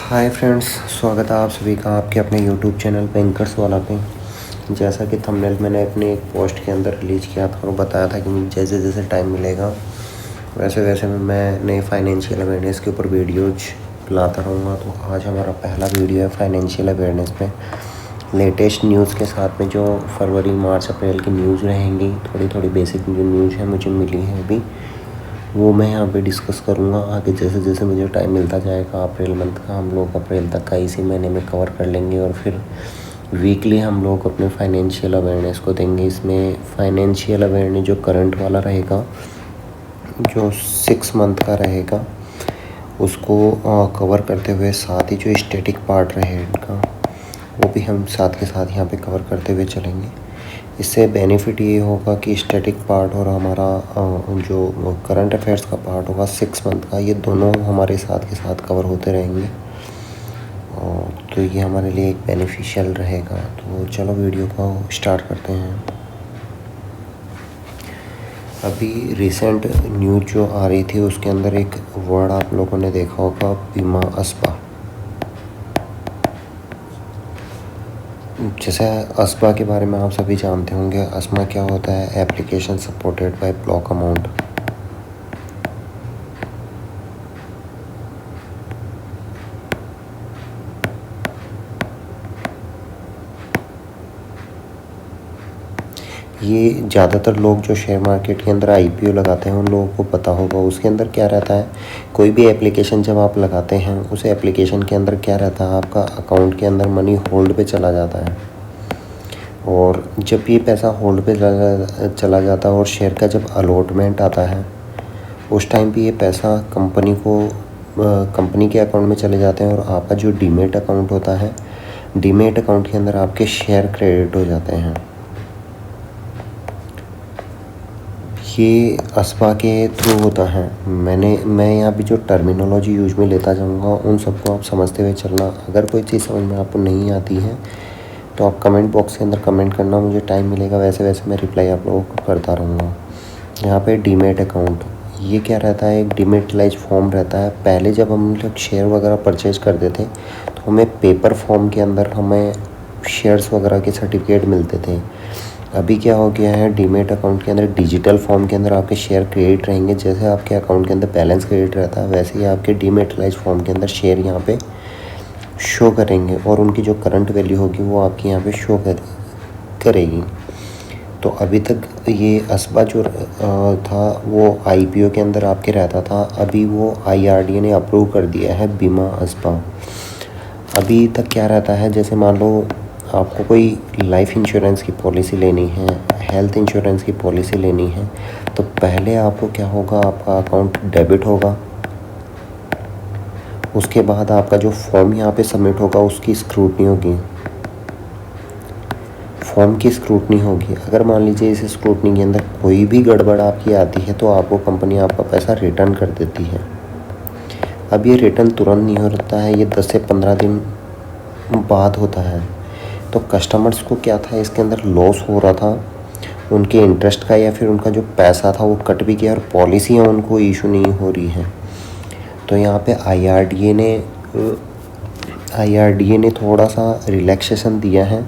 Hi friends, स्वागत है आप सभी का आपके अपने यूट्यूब चैनल बैंकर्स वाला पे। जैसा कि थंबनेल मैंने अपने एक पोस्ट के अंदर रिलीज़ किया था और बताया था कि मुझे जैसे जैसे टाइम मिलेगा वैसे वैसे मैं नए फाइनेंशियल अवेयरनेस के ऊपर वीडियोज लाता रहूँगा। तो आज हमारा पहला वीडियो है फाइनेंशियल अवेयरनेस पे लेटेस्ट न्यूज़ के साथ में जो फरवरी मार्च अप्रैल की न्यूज़ रहेंगी। थोड़ी थोड़ी बेसिक जो न्यूज़ है मुझे मिली है अभी, वो मैं यहाँ पे डिस्कस करूँगा। आगे जैसे जैसे मुझे टाइम मिलता जाएगा अप्रैल मंथ का हम लोग अप्रैल तक का इसी महीने में कवर कर लेंगे और फिर वीकली हम लोग अपने फाइनेंशियल अवेयरनेस को देंगे। इसमें फाइनेंशियल अवेयरनेस जो करंट वाला रहेगा, जो 6 मंथ का रहेगा, उसको कवर करते हुए साथ ही जो स्टैटिक पार्ट रहेगा वो भी हम साथ के साथ यहाँ पे कवर करते हुए चलेंगे। इससे बेनिफिट ये होगा कि स्टैटिक पार्ट और हमारा जो करंट अफेयर्स का पार्ट होगा 6 मंथ का, ये दोनों हमारे साथ के साथ कवर होते रहेंगे और तो ये हमारे लिए एक बेनिफिशियल रहेगा। तो चलो वीडियो को स्टार्ट करते हैं। अभी रिसेंट न्यूज़ जो आ रही थी उसके अंदर एक वर्ड आप लोगों ने देखा होगा, बीमा अस्पा। जैसे अस्पा के बारे में आप सभी जानते होंगे। अस्मा क्या होता है? Application supported by block amount. ये ज़्यादातर लोग जो शेयर मार्केट के अंदर आईपीओ लगाते हैं उन लोगों को पता होगा। उसके अंदर क्या रहता है, कोई भी एप्लीकेशन जब आप लगाते हैं उस एप्लीकेशन के अंदर क्या रहता है, आपका अकाउंट के अंदर मनी होल्ड पे चला जाता है और जब ये पैसा होल्ड पे चला जाता है और शेयर का जब अलॉटमेंट आता है उस टाइम पे ये पैसा कंपनी के अकाउंट में चले जाते हैं और आपका जो डीमेट अकाउंट होता है, डीमेट अकाउंट के अंदर आपके शेयर क्रेडिट हो जाते हैं। ये अस्पा के थ्रू होता है। मैं यहाँ भी जो टर्मिनोलॉजी यूज में लेता जाऊँगा उन सबको आप समझते हुए चलना। अगर कोई चीज़ समझ में आपको नहीं आती है तो आप कमेंट बॉक्स के अंदर कमेंट करना, मुझे टाइम मिलेगा वैसे वैसे मैं रिप्लाई आप लोगों को करता रहूँगा। यहाँ पे डीमेट अकाउंट, ये क्या रहता है, एक डीमेटलाइज फॉर्म रहता है। पहले जब हम लोग शेयर वगैरह परचेज करते थे तो हमें पेपर फॉर्म के अंदर हमें शेयर्स वगैरह के सर्टिफिकेट मिलते थे। अभी क्या हो गया है, डीमेट अकाउंट के अंदर डिजिटल फॉर्म के अंदर आपके शेयर क्रेडिट रहेंगे। जैसे आपके अकाउंट के अंदर बैलेंस क्रेडिट रहता है वैसे ही आपके डीमेटलाइज फॉर्म के अंदर शेयर यहाँ पे शो करेंगे और उनकी जो करंट वैल्यू होगी वो आपकी यहाँ पे शो करेगी। तो अभी तक ये अस्पा जो था वो आईपीओ के अंदर आपके रहता था, अभी वो आईआरडीए ने अप्रूव कर दिया है बीमा अस्पा। अभी तक क्या रहता है, जैसे मान लो आपको कोई लाइफ इंश्योरेंस की पॉलिसी लेनी है, हेल्थ इंश्योरेंस की पॉलिसी लेनी है, तो पहले आपको क्या होगा, आपका अकाउंट डेबिट होगा। उसके बाद आपका जो फॉर्म यहाँ पे सबमिट होगा उसकी स्क्रूटनी होगी, फॉर्म की स्क्रूटनी होगी। अगर मान लीजिए इस स्क्रूटनी के अंदर कोई भी गड़बड़ आपकी आती है तो आपको कंपनी आपका पैसा रिटर्न कर देती है। अब ये रिटर्न तुरंत नहीं होता है, ये 10 से 15 दिन बाद होता है। तो कस्टमर्स को क्या था, इसके अंदर लॉस हो रहा था उनके इंटरेस्ट का, या फिर उनका जो पैसा था वो कट भी गया और पॉलिसियाँ उनको इशू नहीं हो रही हैं। तो यहाँ पे आईआरडीए ने थोड़ा सा रिलैक्सेशन दिया है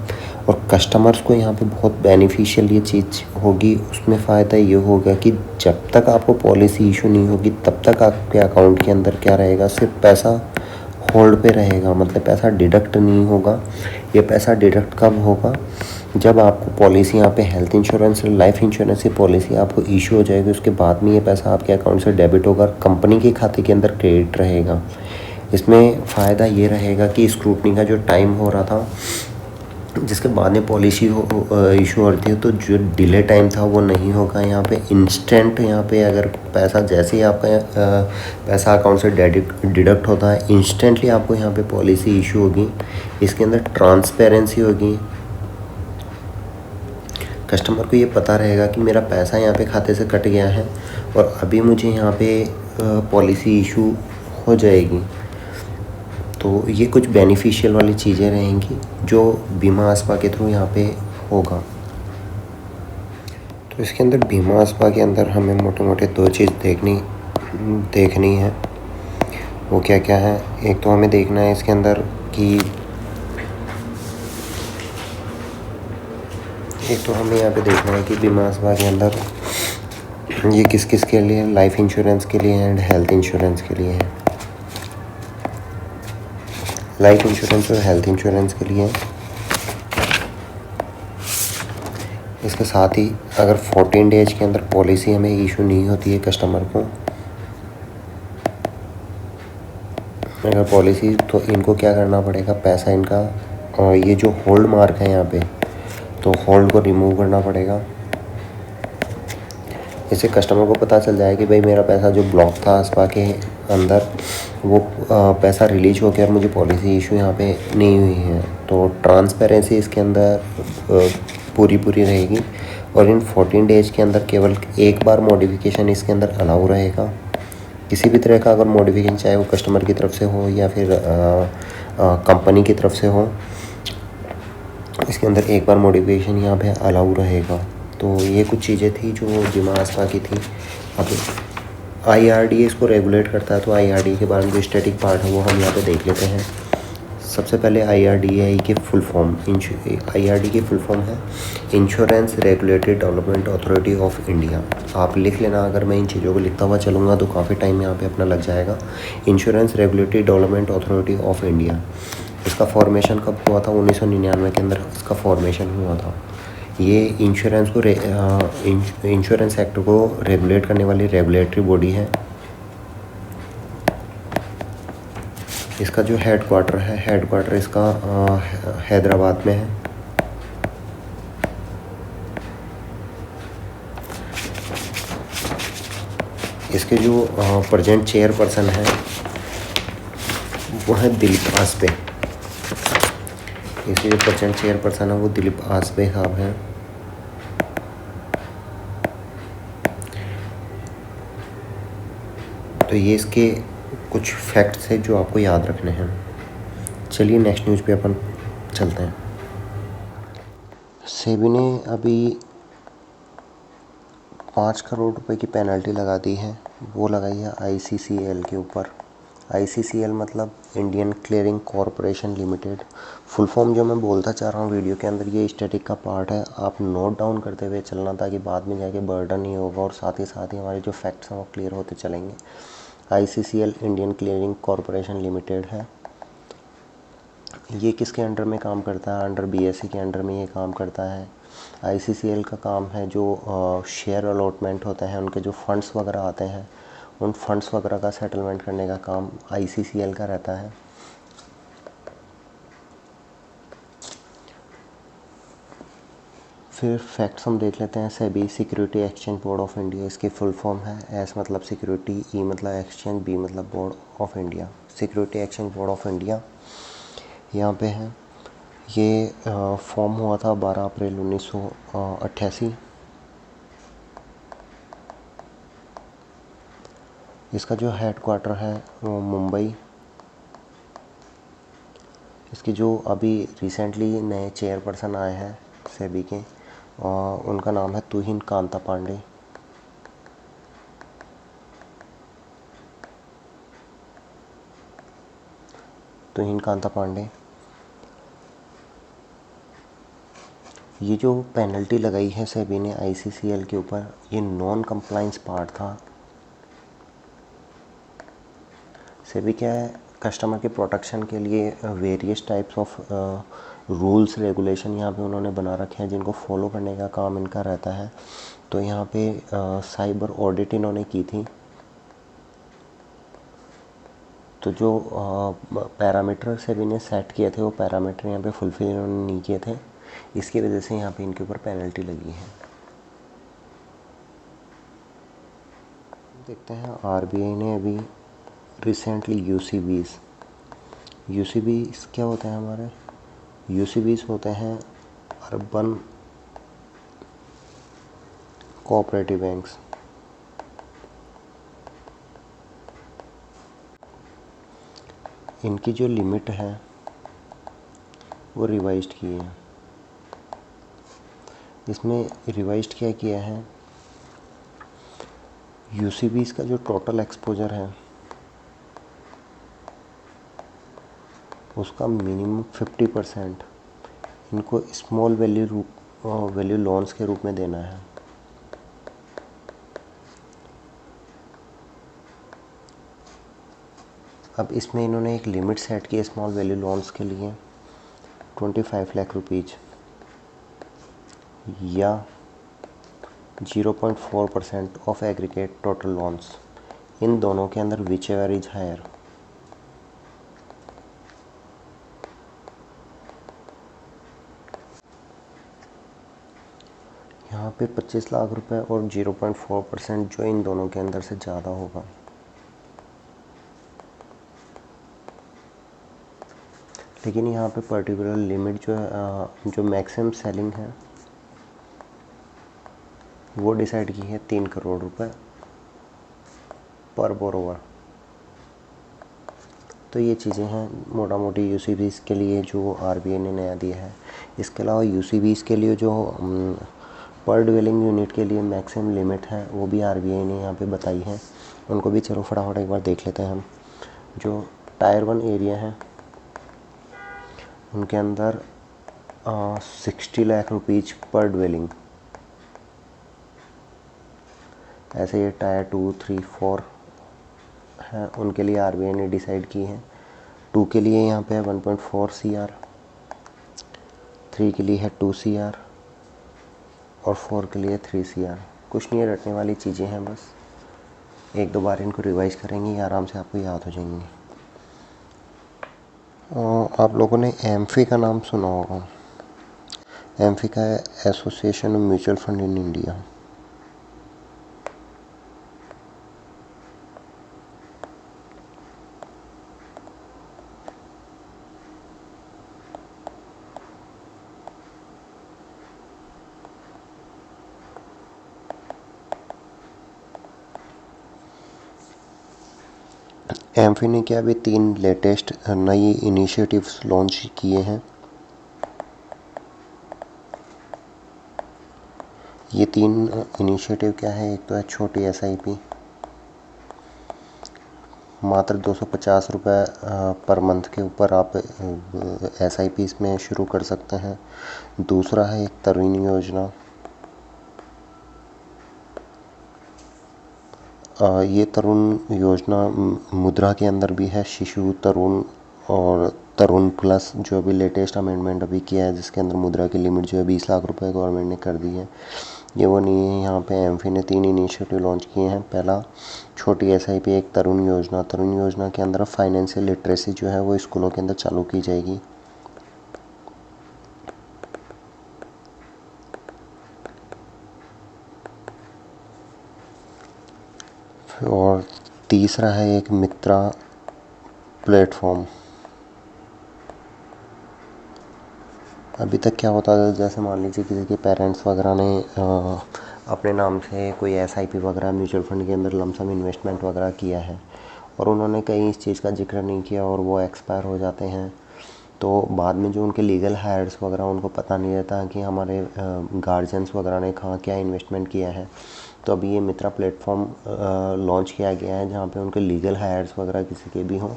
और कस्टमर्स को यहाँ पे बहुत बेनिफिशियल ये चीज़ होगी। उसमें फ़ायदा ये होगा कि जब तक आपको पॉलिसी इशू नहीं होगी तब तक आपके अकाउंट के अंदर क्या रहेगा, सिर्फ पैसा होल्ड पे रहेगा, मतलब पैसा डिडक्ट नहीं होगा। ये पैसा डिडक्ट कब होगा, जब आपको पॉलिसी यहाँ पे हेल्थ इंश्योरेंस लाइफ इंश्योरेंस की पॉलिसी आपको इशू हो जाएगी, उसके बाद में ये पैसा आपके अकाउंट से डेबिट होगा, कंपनी के खाते के अंदर क्रेडिट रहेगा। इसमें फ़ायदा ये रहेगा कि स्क्रूटनी का जो टाइम हो रहा था जिसके बाद में पॉलिसी इशू होती है तो जो डिले टाइम था वो नहीं होगा। यहाँ पे इंस्टेंट, यहाँ पे अगर पैसा जैसे ही आपका पैसा अकाउंट से डिडक्ट होता है इंस्टेंटली आपको यहाँ पे पॉलिसी इशू होगी। इसके अंदर ट्रांसपेरेंसी होगी, कस्टमर को ये पता रहेगा कि मेरा पैसा यहाँ पे खाते से कट गया है और अभी मुझे यहाँ पे पॉलिसी इशू हो जाएगी। तो ये कुछ बेनिफिशियल वाली चीज़ें रहेंगी जो बीमा अस्पा के थ्रू यहाँ पे होगा। तो इसके अंदर बीमा अस्पा के अंदर हमें मोटे मोटे 2 चीज़ देखनी है। वो क्या क्या है। एक तो हमें देखना है इसके अंदर कि एक तो हमें यहाँ पे देखना है कि बीमा सभा के अंदर ये किस किस के लिए, लाइफ इंश्योरेंस के लिए एंड हेल्थ इंश्योरेंस के लिए है। लाइफ इंश्योरेंस और हेल्थ इंश्योरेंस के लिए है। इसके साथ ही अगर 14 डेज के अंदर पॉलिसी हमें इशू नहीं होती है कस्टमर को, अगर पॉलिसी, तो इनको क्या करना पड़ेगा, पैसा इनका ये जो होल्ड मार्क है यहाँ पे, तो होल्ड को रिमूव करना पड़ेगा। इससे कस्टमर को पता चल जाए कि भाई मेरा पैसा जो ब्लॉक था ASPA के अंदर, वो पैसा रिलीज हो गया और मुझे पॉलिसी इशू यहाँ पे नहीं हुई है। तो ट्रांसपेरेंसी इसके अंदर पूरी रहेगी। और इन 14 डेज के अंदर केवल एक बार मॉडिफिकेशन इसके अंदर अलाउ रहेगा। किसी भी तरह का अगर मॉडिफिकेशन, चाहे वो कस्टमर की तरफ से हो या फिर कंपनी की तरफ से हो, इसके अंदर एक बार मॉडिफिकेशन यहाँ पे अलाउ रहेगा। तो ये कुछ चीज़ें थी जो बीमा ASPA की थी। अब IRDA इसको रेगुलेट करता है, तो IRDA के बारे में जो स्टैटिक पार्ट है वो हम यहाँ पे देख लेते हैं। सबसे पहले IRDA की फुल फॉर्म, IRDA की फुल फॉर्म है insurance regulatory development authority of India. आप लिख लेना, अगर मैं इन चीज़ों को लिखता हुआ चलूँगा तो काफ़ी टाइम यहाँ पे अपना लग जाएगा। Insurance regulatory development authority of India, इसका फॉर्मेशन कब हुआ था? 1999 के अंदर इसका फॉर्मेशन हुआ था। ये इंश्योरेंस को इंश्योरेंस सेक्टर को रेगुलेट करने वाली रेगुलेटरी बॉडी है। इसका जो हेड क्वार्टर इसका हैदराबाद में है। इसके जो प्रेजेंट चेयरपर्सन है वो है दिलीप आसपे। इसके जो प्रेजेंट चेयरपर्सन है वो दिलीप आसपे साहब हैं। तो ये इसके कुछ फैक्ट्स हैं जो आपको याद रखने हैं। चलिए नेक्स्ट न्यूज़ पे अपन चलते हैं। सेबी ने अभी 5 करोड़ रुपए की पेनल्टी लगा दी है। वो लगाई है ICCL के ऊपर। ICCL मतलब Indian clearing corporation limited. Full form जो मैं बोलता चाह रहा हूँ वीडियो के अंदर, ये स्टैटिक का पार्ट है, आप नोट डाउन करते हुए चलना ताकि बाद में जाके बर्डन नहीं होगा और साथ ही हमारे जो फैक्ट्स हैं वो क्लियर होते चलेंगे। ICCL Indian clearing corporation limited है। ये किसके अंडर में काम करता है? अंडर BSE के अंडर में ये काम करता है। ICCL का काम है जो शेयर अलॉटमेंट होते हैं, उनके जो फंड्स वगैरह आते हैं, उन फंड्स वगैरह का सेटलमेंट करने का काम ICCL का रहता है। फिर फैक्ट्स हम देख लेते हैं। SEBI security exchange board of India, इसकी फुल फॉर्म है। S मतलब सिक्योरिटी, E मतलब एक्सचेंज, B मतलब board of India. Security exchange board of India यहाँ पे है। ये फॉर्म हुआ था 12 अप्रैल 1988। इसका जो हेड क्वार्टर है वो मुंबई। इसके जो अभी रिसेंटली नए चेयरपर्सन आए हैं सेबी के, उनका नाम है तुहिन कांता पांडे। तुहिन कांता पांडे। ये जो पेनल्टी लगाई है सेबी ने ICCL के ऊपर, ये नॉन कंप्लाइंस पार्ट था। सेबी क्या है, कस्टमर के प्रोटेक्शन के लिए various types of rules regulation यहाँ पे उन्होंने बना रखे हैं, जिनको फॉलो करने का काम इनका रहता है। तो यहाँ पे साइबर ऑडिट इन्होंने की थी। तो जो पैरामीटर सेबी ने सेट किए थे वो पैरामीटर यहाँ पे फुलफिल इन्होंने नहीं किए थे, इसकी वजह से यहाँ पे इनके ऊपर पेनल्टी लगी है। देखते हैं RBI ने अभी रिसेंटली UCBs क्या होते हैं हमारे? UCBs होते हैं अर्बन कोऑपरेटिव बैंक्स। इनकी जो लिमिट है वो रिवाइज्ड की है। इसमें रिवाइज्ड क्या किया है, UCBs का जो टोटल एक्सपोजर है उसका मिनिमम 50% इनको स्मॉल वैल्यू लोन्स के रूप में देना है। अब इसमें इन्होंने एक लिमिट सेट की है स्मॉल वैल्यू लोन्स के लिए 25 लाख रुपीज़ या 0.4% ऑफ एग्रीगेट टोटल लोन्स। इन दोनों के अंदर विच एवर इज हायर। यहाँ पे 25 लाख रुपए और 0.4% जो इन दोनों के अंदर से ज़्यादा होगा। लेकिन यहाँ पे पर्टिकुलर लिमिट जो है जो मैक्सिमम सेलिंग है वो डिसाइड की है 3 करोड़ रुपए पर बोरोवर। तो ये चीज़ें हैं मोटा मोटी यूसीबीज़ के लिए जो आरबीआई ने नया दिया है। इसके अलावा यूसीबीज़ के लिए जो पर ड्वेलिंग यूनिट के लिए मैक्सिमम लिमिट है वो भी आरबीआई ने यहाँ पे बताई है। उनको भी चलो फटाफट एक बार देख लेते हैं हम। जो टायर 1 एरिया है उनके अंदर 60 लाख रुपीज़ पर ड्वेलिंग। ऐसे ये टायर 2, 3, 4 हैं उनके लिए आरबीआई ने डिसाइड की है। 2 के लिए यहाँ पे है 1.4 CR, 3 के लिए है 2 CR और 4 के लिए 3 CR। कुछ नहीं रटने वाली चीज़ें हैं, बस एक दो बार इनको रिवाइज करेंगे, ये आराम से आपको याद हो जाएंगी। आप लोगों ने एम्फी का नाम सुना होगा। एम्फी का है association of mutual fund in India. Amphi ने क्या अभी 3 लेटेस्ट नई इनिशिएटिव्स लॉन्च किए हैं। ये 3 इनिशिएटिव क्या है, एक तो है छोटी एसआईपी, मात्र 250 रुपये पर मंथ के ऊपर आप एसआईपी इसमें शुरू कर सकते हैं। दूसरा है एक तरुण योजना। ये तरुण योजना मुद्रा के अंदर भी है, शिशु तरुण और तरुण प्लस जो अभी लेटेस्ट अमेंडमेंट अभी किया है, जिसके अंदर मुद्रा की लिमिट जो है 20 लाख रुपए गवर्नमेंट ने कर दी है। ये वो नहीं है। यहाँ पे एमफी ने 3 इनिशिएटिव लॉन्च किए हैं। पहला छोटी एसआईपी, एक तरुण योजना। तरुण योजना के अंदर फाइनेंशियल लिटरेसी जो है वो स्कूलों के अंदर चालू की जाएगी। और तीसरा है एक मित्रा प्लेटफॉर्म। अभी तक क्या होता था, जैसे मान लीजिए किसी के पेरेंट्स वगैरह ने अपने नाम से कोई एसआईपी वगैरह म्यूचुअल फंड के अंदर लमसम इन्वेस्टमेंट वगैरह किया है और उन्होंने कहीं इस चीज़ का जिक्र नहीं किया और वो एक्सपायर हो जाते हैं, तो बाद में जो उनके लीगल हायर्स वगैरह उनको पता नहीं रहता कि हमारे गार्जियंस वगैरह ने कहाँ क्या इन्वेस्टमेंट किया है। तो अभी ये मित्रा प्लेटफॉर्म लॉन्च किया गया है, जहाँ पे उनके लीगल हायर्स वगैरह किसी के भी हों,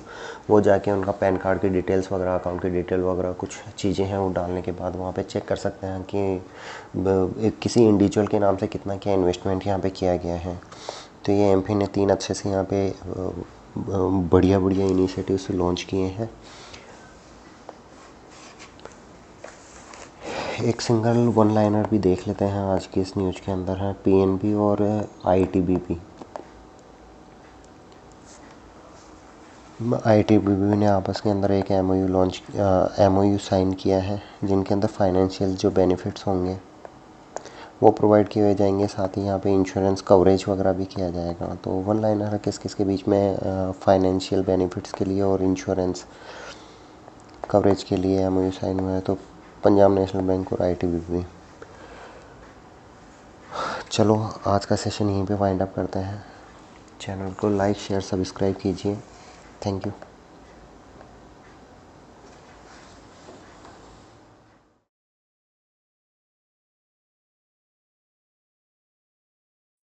वो जाके उनका पैन कार्ड की डिटेल्स वगैरह, अकाउंट की डिटेल वगैरह कुछ चीज़ें हैं वो डालने के बाद वहाँ पे चेक कर सकते हैं कि किसी इंडिविजुअल के नाम से कितना क्या इन्वेस्टमेंट यहाँ पे किया गया है। तो ये एमपी ने 3 अच्छे से यहाँ पे बढ़िया बढ़िया इनिशिएटिव्स लॉन्च किए हैं। एक सिंगल वन लाइनर भी देख लेते हैं आज की इस न्यूज़ के अंदर है। पीएनबी और आईटीबीपी ने आपस के अंदर एक एमओयू साइन किया है, जिनके अंदर फाइनेंशियल जो बेनिफिट्स होंगे वो प्रोवाइड किए जाएंगे। साथ ही यहाँ पे इंश्योरेंस कवरेज वगैरह भी किया जाएगा। तो वन लाइनर है किस किस के बीच में फाइनेंशियल बेनिफिट्स के लिए और इंश्योरेंस कवरेज के लिए एमओयू साइन हुआ है, तो पंजाब नेशनल बैंक और आईटीबीपी। चलो आज का सेशन यहीं पे वाइंड अप करते हैं। चैनल को लाइक शेयर सब्सक्राइब कीजिए। Thank you.